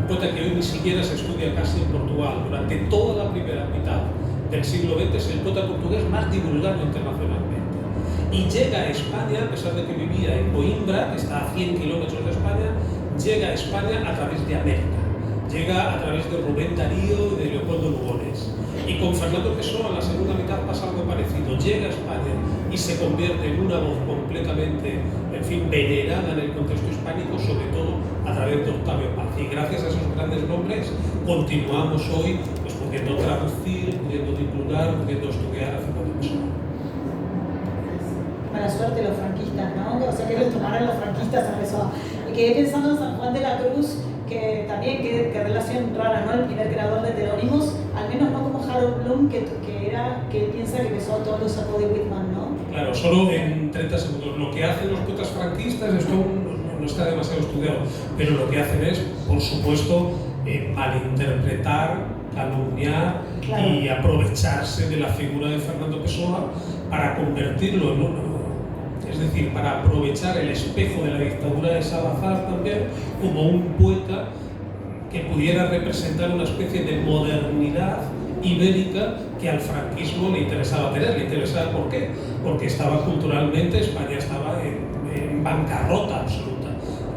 Un poeta que hoy ni siquiera se estudia casi en Portugal. Durante toda la primera mitad del siglo XX es el poeta portugués más divulgado internacionalmente. Y llega a España, a pesar de que vivía en Coimbra, que está a 100 kilómetros de España, llega a España a través de América, llega a través de Rubén Darío y de Leopoldo Lugones. Y con Fernando Pessoa en la segunda mitad pasa algo parecido, llega a España y se convierte en una voz completamente, en fin, venerada en el contexto hispánico, sobre todo a través de Octavio Paz. Y gracias a esos grandes nombres continuamos hoy pues, pudiendo traducir, pudiendo divulgar, pudiendo estudiar a Fernando Pessoa. Mala suerte los franquistas, ¿no? O sea, que los tomaron los franquistas a Pessoa. Y quedé pensando en San Juan de la Cruz, que también, qué relación rara, ¿no? El primer creador de Terónimos, al menos no como Harold Bloom, que piensa que Pessoa todo lo sacó de Whitman, ¿no? Claro, solo en 30 segundos. Lo que hacen los poetas franquistas, esto no está demasiado estudiado, pero lo que hacen es, por supuesto, malinterpretar, calumniar y aprovecharse de la figura de Fernando Pessoa para convertirlo en uno. Es decir, para aprovechar el espejo de la dictadura de Salazar también como un poeta que pudiera representar una especie de modernidad ibérica que al franquismo le interesaba tener. ¿Le interesaba por qué? Porque estaba culturalmente, España estaba en bancarrota absoluta.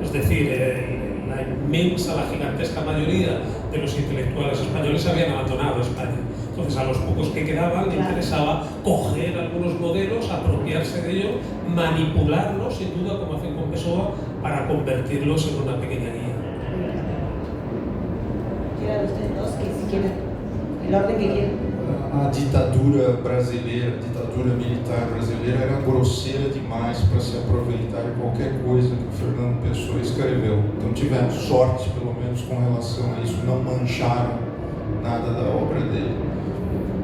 Es decir, la inmensa, la gigantesca mayoría de los intelectuales españoles habían abandonado España. Entonces a los pocos que quedaban le interesaba coger algunos modelos, apropiarse de ellos, manipularlos, sin duda, como hacen con Pessoa, para convertirlos en una pequeña guía. Quieran ustedes dos, que si quieren, el orden que quieran. A ditadura brasileira, a ditadura militar brasileira era grosseira demais para se aproveitar de qualquer coisa que o Fernando Pessoa escreveu. Então tivemos sorte, pelo menos com relação a isso, não mancharam nada da obra dele.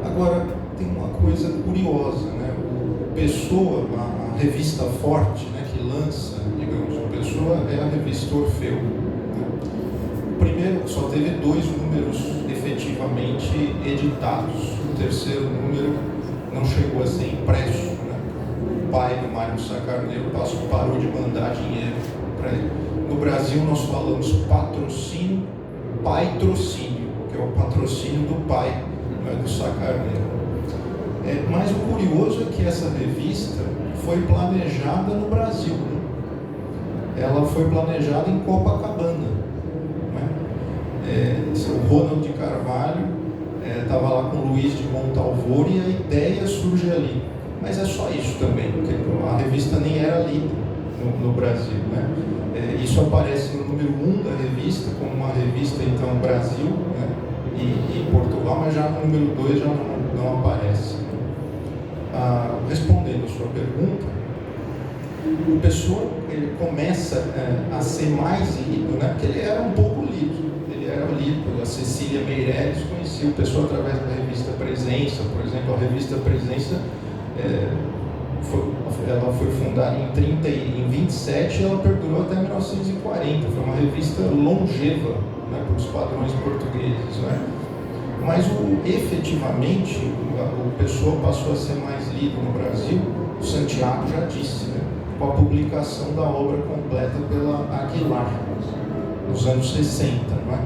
Agora, tem uma coisa curiosa, né? O Pessoa, a revista Forte, né, que lança, digamos, o Pessoa é a revista Orfeu. Né? O primeiro só teve 2 números efetivamente editados. O terceiro número não chegou a ser impresso. Né? O pai do Mário Sá Carneiro parou de mandar dinheiro para ele. No Brasil nós falamos patrocínio, pai-trocínio, que é o patrocínio do pai, não é do Sá Carneiro. Mas o curioso é que essa revista foi planejada no Brasil. Né? Ela foi planejada em Copacabana. Né? O Ronald de Carvalho estava lá com o Luiz de Montalvor e a ideia surge ali. Mas é só isso também, porque a revista nem era lida no Brasil. Né? Isso aparece no número 1 da revista, como uma revista, então, Brasil, né? e Portugal, mas já no número 2 já não aparece. Respondendo a sua pergunta, o Pessoa ele começa a ser mais lido, né? Porque ele era um pouco lido. Ele era lido. A Cecília Meirelles conhecia o Pessoa através da revista Presença. Por exemplo, a revista Presença ela foi fundada em 27 e ela perdurou até 1940. Foi uma revista longeva, né, para os padrões portugueses. Né? Mas efetivamente o Pessoa passou a ser mais lido no Brasil, o Santiago já disse, né, com a publicação da obra completa pela Aguilar, nos anos 60. Não é?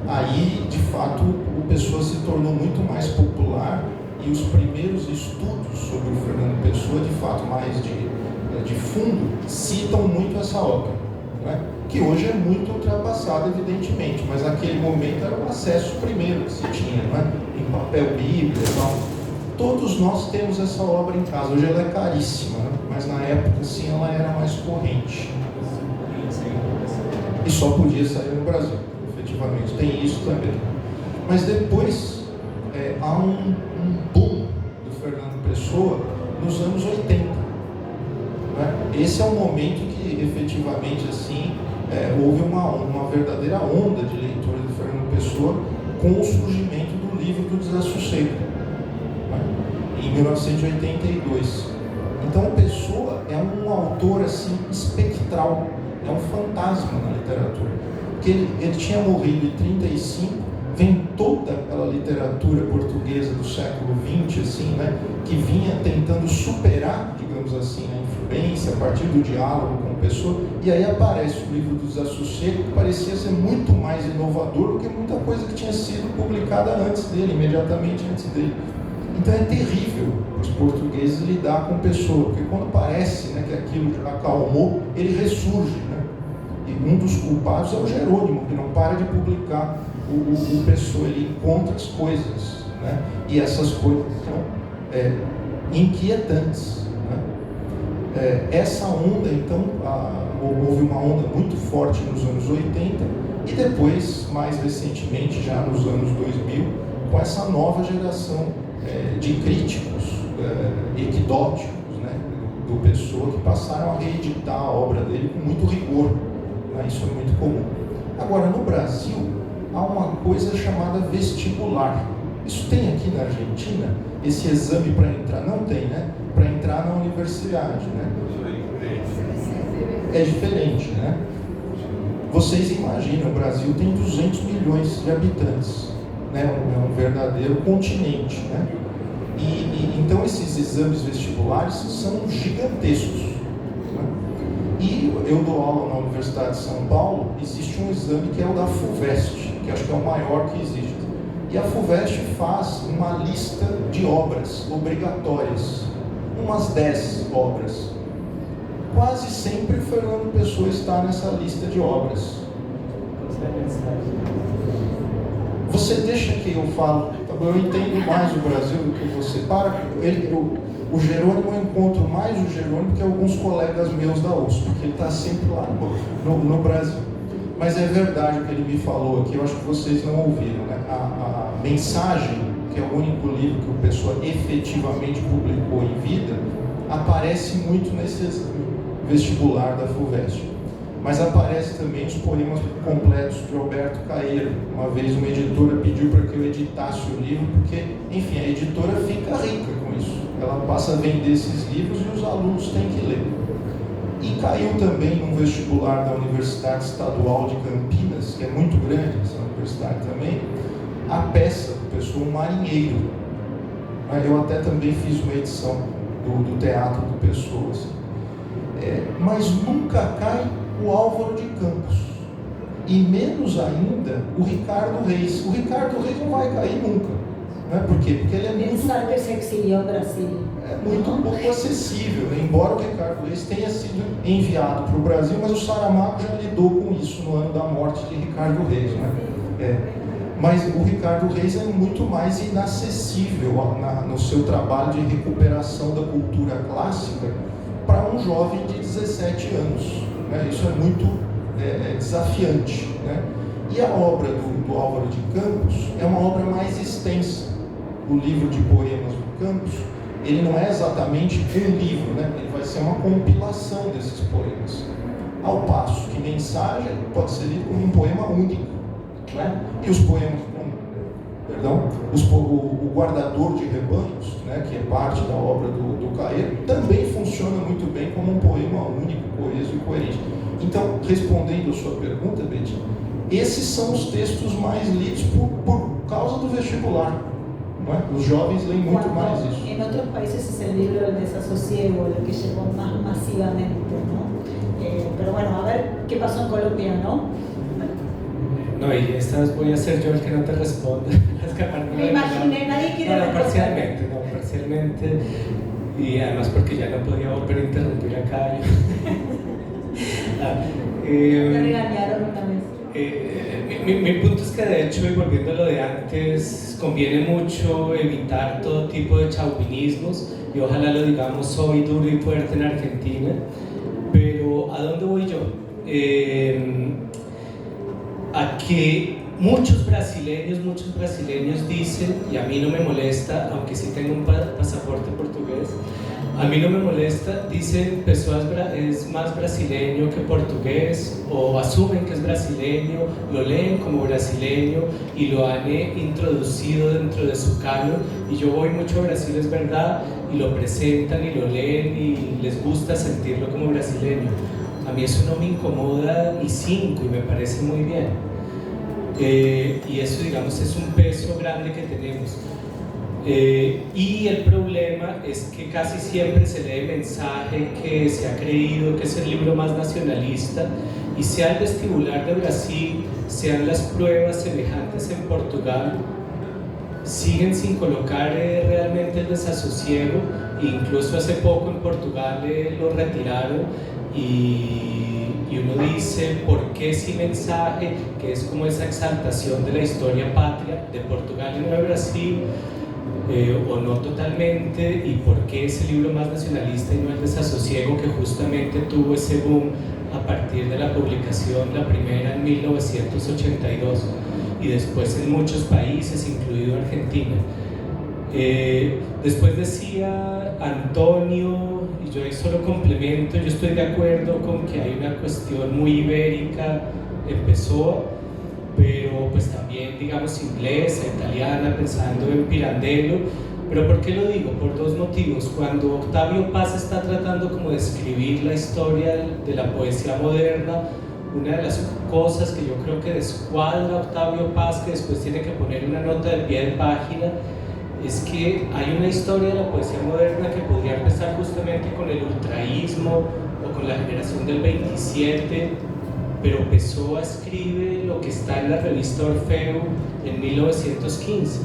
Aí, de fato, o Pessoa se tornou muito mais popular e os primeiros estudos sobre o Fernando Pessoa, de fato, mais de fundo, citam muito essa obra, não é? Que hoje é muito ultrapassada, evidentemente, mas naquele momento era o acesso primeiro que se tinha, não é? Em papel bíblia e tal. Todos nós temos essa obra em casa. Hoje ela é caríssima, né? Mas na época, sim, ela era mais corrente. E só podia sair no Brasil, efetivamente. Tem isso também. Mas depois há um boom do Fernando Pessoa nos anos 80. Né? Esse é o momento que, efetivamente, assim, houve uma verdadeira onda de leitura do Fernando Pessoa com o surgimento do livro do Desassossego, né? Em 1982. Então, o Pessoa é um autor assim, espectral, é um fantasma na literatura. Porque ele tinha morrido em 35, vem toda aquela literatura portuguesa do século XX, assim, né, que vinha tentando superar, digamos assim, a influência a partir do diálogo com a pessoa, e aí aparece o livro do Desassossego, que parecia ser muito mais inovador do que muita coisa que tinha sido publicada antes dele, imediatamente antes dele. Então é terrível para os portugueses lidar com Pessoa, porque quando parece, né, que aquilo já acalmou, ele ressurge, né? um dos culpados é o Jerônimo, que não para de publicar o Pessoa, ele encontra as coisas, né? E essas coisas são inquietantes, né? Essa onda, então, houve uma onda muito forte nos anos 80 e depois, mais recentemente, já nos anos 2000, com essa nova geração de críticos equidóticos, né? do Pessoa, que passaram a reeditar a obra dele com muito rigor, né? Isso é muito comum. Agora, no Brasil, há uma coisa chamada vestibular. Isso tem aqui na Argentina, esse exame para entrar? Não tem, né? Para entrar na universidade, né? É diferente, né? Vocês imaginam, o Brasil tem 200 milhões de habitantes, né? É um verdadeiro continente, né? Então esses exames vestibulares são gigantescos, né? E eu dou aula na Universidade de São Paulo, existe um exame que é o da FUVEST, que acho que é o maior que existe. E a FUVEST faz uma lista de obras obrigatórias, umas 10 obras. Quase sempre Fernando Pessoa está nessa lista de obras. Você deixa que eu falo, eu entendo mais o Brasil do que você. O Jerônimo, eu encontro mais o Jerônimo que alguns colegas meus da USP, porque ele está sempre lá no Brasil. Mas é verdade o que ele me falou aqui, eu acho que vocês não ouviram, né? A Mensagem, que é o único livro que o Pessoa efetivamente publicou em vida, aparece muito nesse vestibular da FUVEST. Mas aparece também os poemas completos de Alberto Caeiro. Uma vez uma editora pediu para que eu editasse o livro, porque, enfim, a editora fica rica com isso. Ela passa a vender esses livros e os alunos têm que ler. E caiu também num vestibular da Universidade Estadual de Campinas, que é muito grande essa universidade também, a peça do Pessoa, um marinheiro. Eu até também fiz uma edição do teatro do Pessoa. Assim. Mas nunca cai o Álvaro de Campos. E menos ainda o Ricardo Reis. O Ricardo Reis não vai cair nunca. Né? Por quê? Porque ele é muito... Pensar que se exiliou ao Brasil. É muito pouco acessível, né? Embora o Ricardo Reis tenha sido enviado para o Brasil, mas o Saramago já lidou com isso no ano da morte de Ricardo Reis, né? Mas o Ricardo Reis é muito mais inacessível no seu trabalho de recuperação da cultura clássica para um jovem de 17 anos, né? Isso é muito desafiante, né? E a obra do Álvaro de Campos é uma obra mais extensa. O livro de poemas do Campos, ele não é exatamente um livro, né? Ele vai ser uma compilação desses poemas. Ao passo que Mensagem pode ser lido como um poema único, né? E os poemas, o Guardador de Rebanhos, né, que é parte da obra do Caeiro, também funciona muito bem como um poema único, coeso e coerente. Então, respondendo a sua pergunta, Betty, esses são os textos mais lidos por causa do vestibular. Não é? Os jovens leem muito mais isso. Em outros países é o livro del desasosiego, o que chegou mais massivamente, não? Pero bueno, a ver qué pasó en Colombia, ¿no? No, y esta vez voy a ser yo el que no te responda. Me imaginé, nadie quiere responder. Parcialmente, y además porque ya no podía volver a interrumpir acá. Me regañaron una vez. Mi punto es que de hecho, y volviendo a lo de antes, conviene mucho evitar todo tipo de chauvinismos, y ojalá lo digamos hoy duro y fuerte en Argentina. Pero ¿a dónde voy yo? A que muchos brasileños dicen, y a mí no me molesta, aunque sí tengo un pasaporte portugués, a mí no me molesta, dicen Pessoa es más brasileño que portugués, o asumen que es brasileño, lo leen como brasileño y lo han introducido dentro de su canon. Y yo voy mucho a Brasil, es verdad, y lo presentan y lo leen y les gusta sentirlo como brasileño. A mí eso no me incomoda ni cinco y me parece muy bien. Y eso, digamos, es un peso grande que tenemos. Y el problema es que casi siempre se lee Mensaje, que se ha creído que es el libro más nacionalista, y sea el vestibular de Brasil, sean las pruebas semejantes en Portugal, siguen sin colocar realmente el desasosiego, incluso hace poco en Portugal lo retiraron y uno dice, ¿por qué ese mensaje que es como esa exaltación de la historia patria de Portugal y no de Brasil, o no totalmente, y por qué ese libro más nacionalista y no el Desasosiego, que justamente tuvo ese boom a partir de la publicación, la primera en 1982 y después en muchos países, incluido Argentina? Después decía Antonio, y yo ahí solo complemento, yo estoy de acuerdo con que hay una cuestión muy ibérica en Pessoa, pero pues también digamos inglesa, italiana, pensando en Pirandello. Pero ¿por qué lo digo? Por dos motivos. Cuando Octavio Paz está tratando como de escribir la historia de la poesía moderna, una de las cosas que yo creo que descuadra a Octavio Paz, que después tiene que poner una nota de pie de página, es que hay una historia de la poesía moderna que podría empezar justamente con el ultraísmo o con la generación del 27, pero Pessoa escribe lo que está en la revista Orfeo en 1915,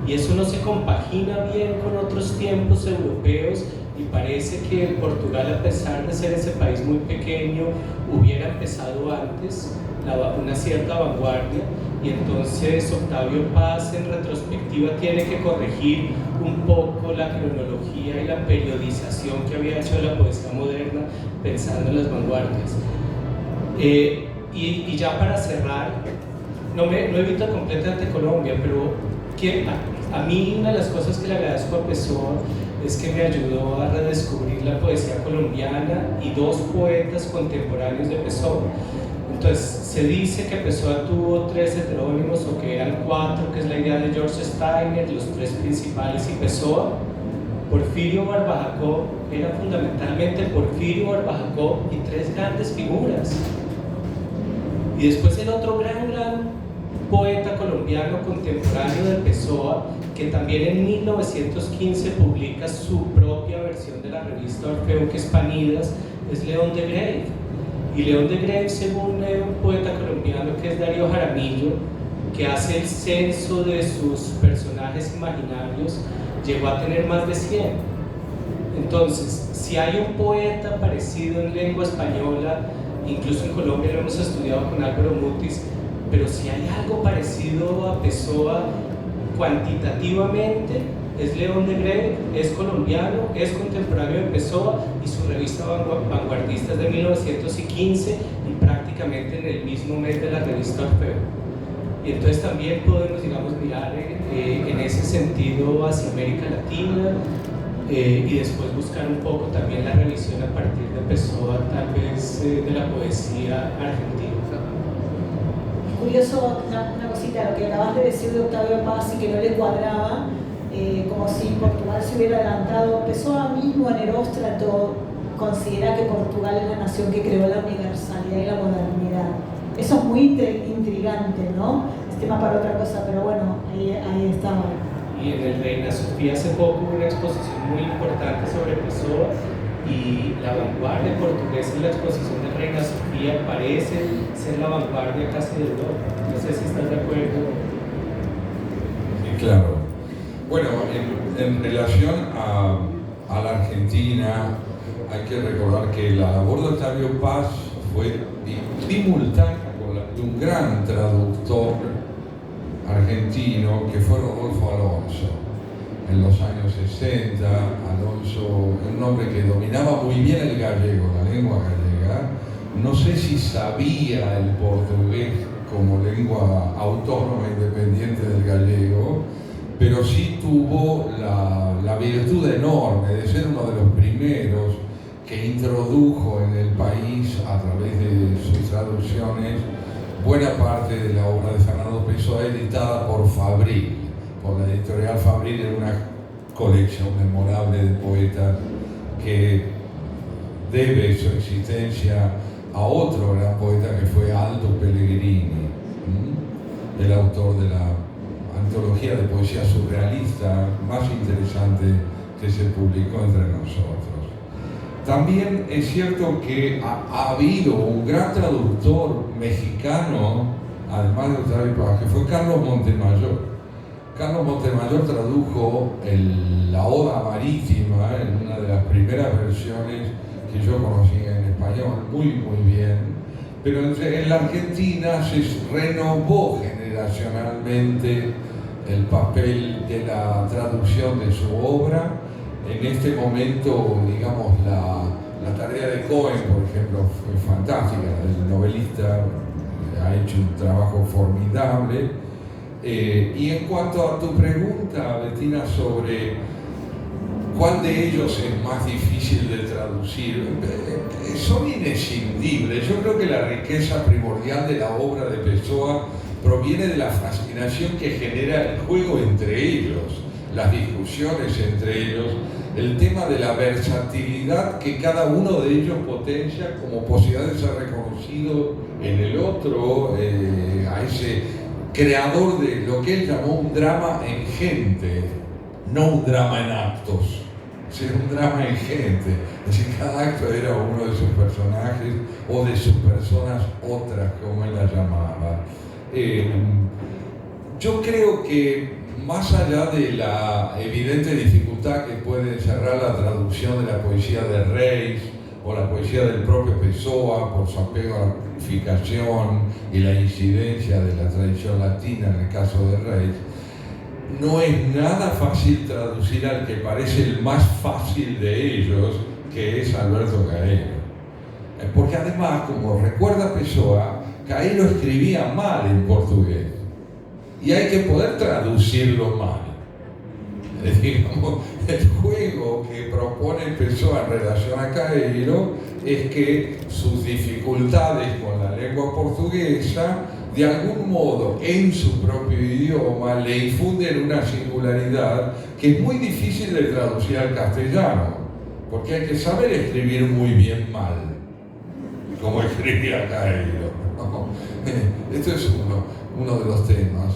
y eso no se compagina bien con otros tiempos europeos, y parece que Portugal, a pesar de ser ese país muy pequeño, hubiera empezado antes una cierta vanguardia, y entonces Octavio Paz en retrospectiva tiene que corregir un poco la cronología y la periodización que había hecho de la poesía moderna pensando en las vanguardias. Y ya para cerrar, no evito completamente Colombia, pero a mí una de las cosas que le agradezco a Pessoa es que me ayudó a redescubrir la poesía colombiana y dos poetas contemporáneos de Pessoa. Entonces, se dice que Pessoa tuvo 3 heterónimos, o que eran 4, que es la idea de George Steiner, los 3 principales y Pessoa. Porfirio Barbajacó era fundamentalmente Porfirio Barbajacó y 3 grandes figuras. Y después el otro gran poeta colombiano contemporáneo de Pessoa, que también en 1915 publica su propia versión de la revista Orfeo, que es Panidas, es León de Grave. Y León de Grave, según un poeta colombiano que es Darío Jaramillo, que hace el censo de sus personajes imaginarios, llegó a tener más de 100. Entonces, si hay un poeta parecido en lengua española, incluso en Colombia lo hemos estudiado con Álvaro Mutis, pero si hay algo parecido a Pessoa cuantitativamente, es León de Grave, es colombiano, es contemporáneo de Pessoa, y su revista vanguardista es de 1915 y prácticamente en el mismo mes de la revista Orfeo. Y entonces también podemos, digamos, mirar en ese sentido hacia América Latina, y después buscar un poco también la revisión a partir de Pessoa, tal vez de la poesía argentina. Curioso, una cosita, lo que acabas de decir de Octavio Paz y que no le cuadraba, como si Portugal se hubiera adelantado. Pessoa mismo en Eróstrato considera que Portugal es la nación que creó la universalidad y la modernidad. Eso es muy intrigante, ¿no? Es tema para otra cosa, pero bueno, ahí estaba. Y en el Reina Sofía hace poco hubo una exposición muy importante sobre Pessoa, y la vanguardia portuguesa en la exposición de Reina Sofía parece ser la vanguardia casi de Europa. No sé si estás de acuerdo. Sí, claro. Bueno, en relación a la Argentina, hay que recordar que la labor de Octavio Paz fue simultánea con la de un gran traductor argentino que fue Rodolfo Alonso. En los años 60, Alonso, un hombre que dominaba muy bien el gallego, la lengua gallega. No sé si sabía el portugués como lengua autónoma independiente del gallego, pero sí tuvo la virtud enorme de ser uno de los primeros que introdujo en el país, a través de sus traducciones, buena parte de la obra de Fernando Pessoa, editada por Fabril, por la editorial Fabril, en una colección memorable de poetas que debe su existencia a otro gran poeta que fue Aldo Pellegrini, el autor de la antología de poesía surrealista más interesante que se publicó entre nosotros. También es cierto que ha habido un gran traductor mexicano, además de Octavio Paz, que fue Carlos Montemayor. Carlos Montemayor tradujo la Oda Marítima en una de las primeras versiones que yo conocí en español, muy bien, pero en la Argentina se renovó generacionalmente el papel de la traducción de su obra. En este momento, digamos, la tarea de Cohen, por ejemplo, fue fantástica. El novelista ha hecho un trabajo formidable. Y en cuanto a tu pregunta, Bettina, sobre cuál de ellos es más difícil de traducir, son inescindibles. Yo creo que la riqueza primordial de la obra de Pessoa proviene de la fascinación que genera el juego entre ellos, las discusiones entre ellos, el tema de la versatilidad que cada uno de ellos potencia como posibilidad de ser reconocido en el otro, a ese creador de lo que él llamó un drama en gente, no un drama en actos, sino un drama en gente. Es decir, cada acto era uno de sus personajes o de sus personas otras, como él las llamaba. Yo creo que más allá de la evidente dificultad que puede encerrar la traducción de la poesía de Reis o la poesía del propio Pessoa por su apego a la purificación y la incidencia de la tradición latina en el caso de Reis, no es nada fácil traducir al que parece el más fácil de ellos, que es Alberto Caeiro. Porque además, como recuerda Pessoa, Caeiro escribía mal en portugués y hay que poder traducirlo mal. Digamos, el juego que propone Pessoa en relación a Caeiro es que sus dificultades con la lengua portuguesa, de algún modo, en su propio idioma, le infunden una singularidad que es muy difícil de traducir al castellano, porque hay que saber escribir muy bien mal, como escribía Caeiro. Esto es uno de los temas.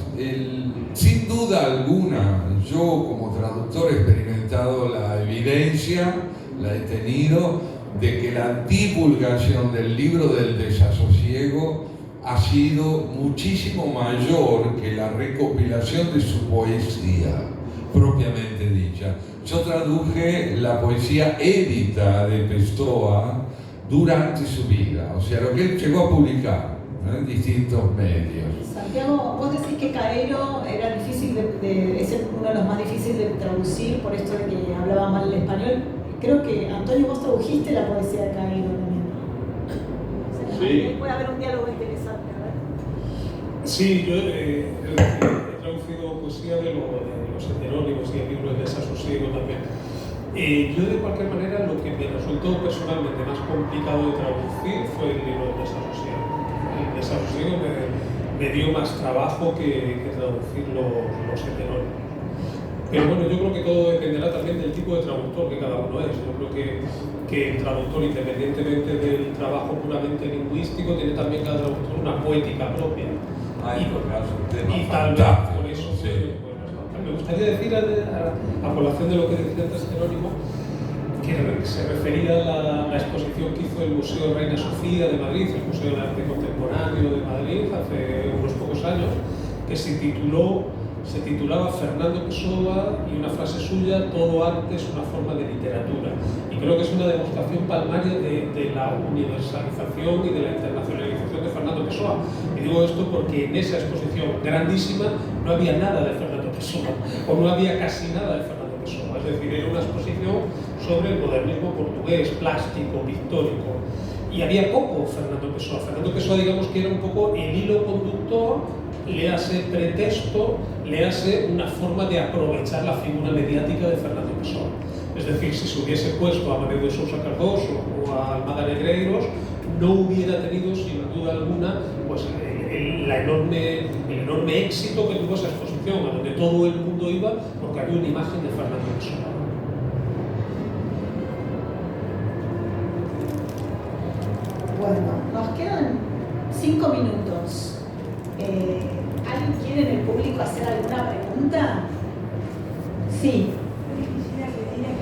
Sin duda alguna, yo como traductor he experimentado la evidencia, la he tenido, de que la divulgación del libro del desasosiego ha sido muchísimo mayor que la recopilación de su poesía, propiamente dicha. Yo traduje la poesía édita de Pessoa durante su vida, o sea, lo que él llegó a publicar, ¿no?, en distintos medios. Santiago, vos decís que Caeiro era difícil es uno de los más difíciles de traducir por esto de que hablaba mal el español. Creo que, Antonio, vos tradujiste la poesía de Caeiro también, ¿no? O sea, sí. Puede haber un diálogo interesante, ¿verdad? Sí, yo he traducido poesía de los heterónimos y el libro del desasosiego también. Yo, de cualquier manera, lo que me resultó personalmente más complicado de traducir fue el libro del desasosiego. El desasosiego me dio más trabajo que traducir los heterónimos. Pero bueno, yo creo que todo dependerá también del tipo de traductor que cada uno es. Yo creo que el traductor, independientemente del trabajo puramente lingüístico, tiene también cada traductor una poética propia. Y tal vez por eso sí. Me gustaría decir a colación de lo que decía antes Jerónimo, que se refería a la exposición que hizo el Museo Reina Sofía de Madrid, el Museo de Arte Contemporáneo de Madrid, hace unos pocos años, que se titulaba Fernando Pessoa, y una frase suya: todo arte es una forma de literatura. Y creo que es una demostración palmaria de la universalización y de la internacionalización de Fernando Pessoa. Y digo esto porque en esa exposición grandísima no había nada de Fernando Pessoa, o no había casi nada de Fernando Pessoa. Es decir, era una exposición sobre el modernismo portugués, plástico, pictórico. Y había poco Fernando Pessoa. Fernando Pessoa, digamos que era un poco el hilo conductor, léase pretexto, léase una forma de aprovechar la figura mediática de Fernando Pessoa. Es decir, si se hubiese puesto a Manuel de Sousa Cardoso o a Almada Negreiros, no hubiera tenido, sin duda alguna, pues el enorme éxito que tuvo esa exposición, a donde todo el mundo iba porque había una imagen de Fernando Pessoa. Bueno, nos quedan 5 minutos. ¿Alguien quiere en el público hacer alguna pregunta? Sí.